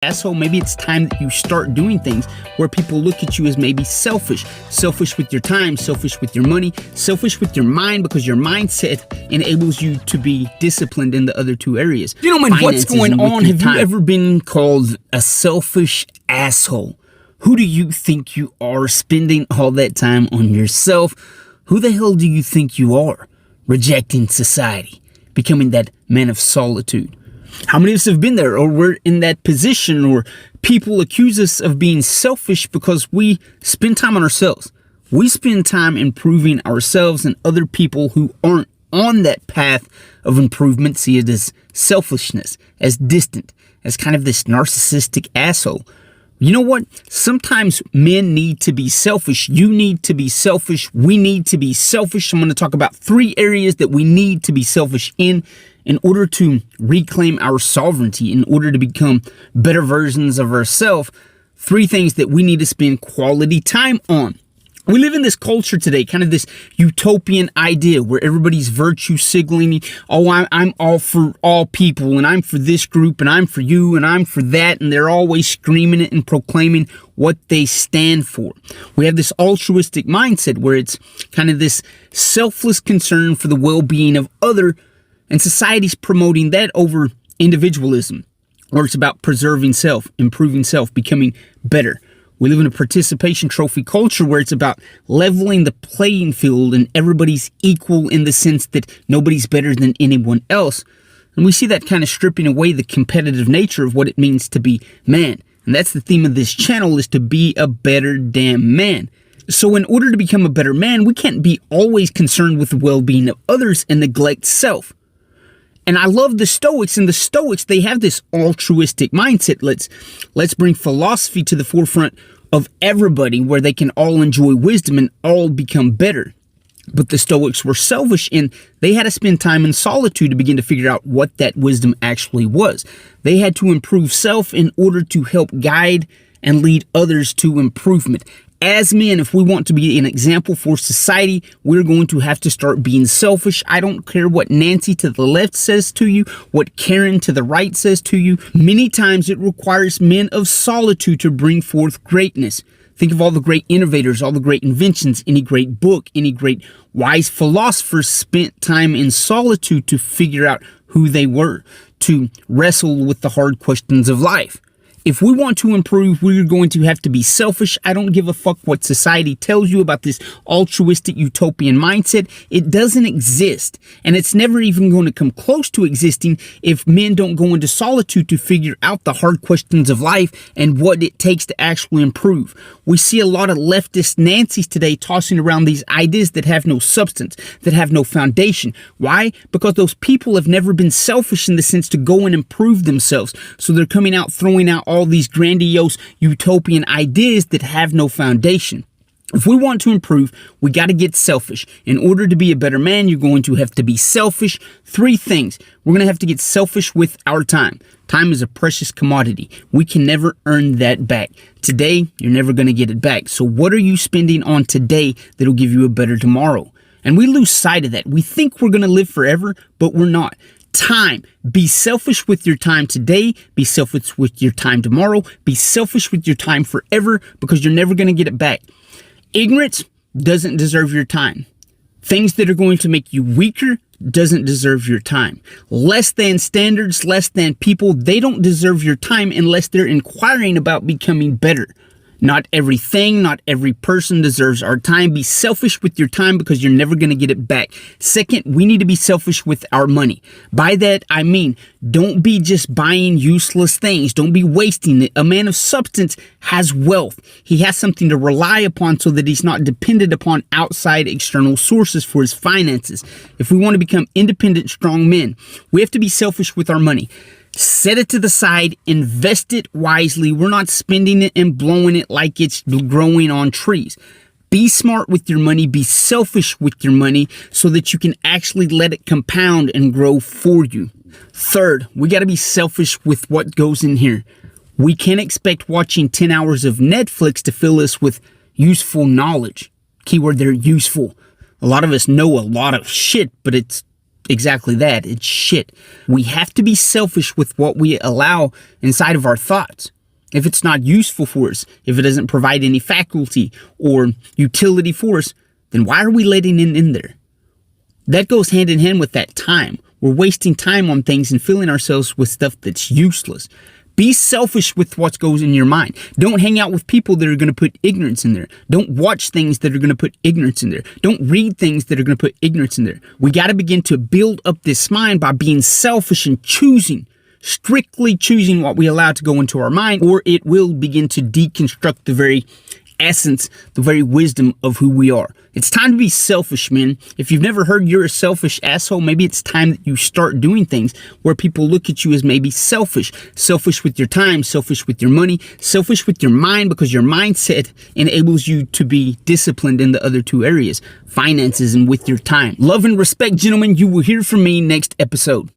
asshole. Maybe it's time that you start doing things where people look at you as maybe selfish with your time, selfish with your money, selfish with your mind, because your mindset enables you to be disciplined in the other two areas. Gentlemen, what's going on? Have you ever been called a selfish asshole? Who do you think you are, spending all that time on yourself? Who the hell do you think you are, rejecting society, becoming that man of solitude? How many of us have been there, or we're in that position, or people accuse us of being selfish because we spend time on ourselves? We spend time improving ourselves, and other people who aren't on that path of improvement see it as selfishness, as distant, as kind of this narcissistic asshole. You know what? Sometimes men need to be selfish. You need to be selfish. We need to be selfish. I'm going to talk about 3 areas that we need to be selfish in order to reclaim our sovereignty, in order to become better versions of ourselves. 3 things that we need to spend quality time on. We live in this culture today, kind of this utopian idea where everybody's virtue signaling, oh, I'm all for all people, and I'm for this group, and I'm for you, and I'm for that, and they're always screaming it and proclaiming what they stand for. We have this altruistic mindset where it's kind of this selfless concern for the well-being of other, and society's promoting that over individualism, where it's about preserving self, improving self, becoming better. We live in a participation trophy culture where it's about leveling the playing field and everybody's equal in the sense that nobody's better than anyone else. And we see that kind of stripping away the competitive nature of what it means to be man. And that's the theme of this channel, is to be a better damn man. So in order to become a better man, we can't be always concerned with the well-being of others and neglect self. And I love the Stoics, and the Stoics, they have this altruistic mindset. Let's bring philosophy to the forefront of everybody, where they can all enjoy wisdom and all become better. But the Stoics were selfish, and they had to spend time in solitude to begin to figure out what that wisdom actually was. They had to improve self in order to help guide and lead others to improvement. As men, if we want to be an example for society, we're going to have to start being selfish. I don't care what Nancy to the left says to you, what Karen to the right says to you. Many times it requires men of solitude to bring forth greatness. Think of all the great innovators, all the great inventions, any great book, any great wise philosophers spent time in solitude to figure out who they were, to wrestle with the hard questions of life. If we want to improve, we're going to have to be selfish. I don't give a fuck what society tells you about this altruistic utopian mindset. It doesn't exist. And it's never even going to come close to existing if men don't go into solitude to figure out the hard questions of life and what it takes to actually improve. We see a lot of leftist Nancys today tossing around these ideas that have no substance, that have no foundation. Why? Because those people have never been selfish in the sense to go and improve themselves. So they're coming out throwing out all these grandiose utopian ideas that have no foundation. If we want to improve, we got to get selfish. In order to be a better man, you're going to have to be selfish. 3 things. We're going to have to get selfish with our time. Time is a precious commodity. We can never earn that back. Today, you're never going to get it back. So what are you spending on today that'll give you a better tomorrow? And we lose sight of that. We think we're going to live forever, but we're not. Time. Be selfish with your time today. Be selfish with your time tomorrow. Be selfish with your time forever, because you're never going to get it back. Ignorance doesn't deserve your time. Things that are going to make you weaker doesn't deserve your time. Less than standards, less than people, they don't deserve your time unless they're inquiring about becoming better. Not everything, not every person deserves our time. Be selfish with your time, because you're never going to get it back. Second, we need to be selfish with our money. By that, I mean, don't be just buying useless things. Don't be wasting it. A man of substance has wealth. He has something to rely upon so that he's not dependent upon outside external sources for his finances. If we want to become independent, strong men, we have to be selfish with our money. Set it to the side, invest it wisely. We're not spending it and blowing it like it's growing on trees. Be smart with your money, be selfish with your money so that you can actually let it compound and grow for you. Third, we got to be selfish with what goes in here. We can't expect watching 10 hours of Netflix to fill us with useful knowledge. Keyword there, useful. A lot of us know a lot of shit, but it's exactly that. It's shit. We have to be selfish with what we allow inside of our thoughts. If it's not useful for us, if it doesn't provide any faculty or utility for us, then why are we letting it in there? That goes hand in hand with that time. We're wasting time on things and filling ourselves with stuff that's useless. Be selfish with what goes in your mind. Don't hang out with people that are going to put ignorance in there. Don't watch things that are going to put ignorance in there. Don't read things that are going to put ignorance in there. We got to begin to build up this mind by being selfish and strictly choosing what we allow to go into our mind, or it will begin to deconstruct the very essence, the very wisdom of who we are. It's time to be selfish, man. If you've never heard you're a selfish asshole, maybe it's time that you start doing things where people look at you as maybe selfish. Selfish with your time, selfish with your money, selfish with your mind, because your mindset enables you to be disciplined in the other two areas, finances and with your time. Love and respect, gentlemen. You will hear from me next episode.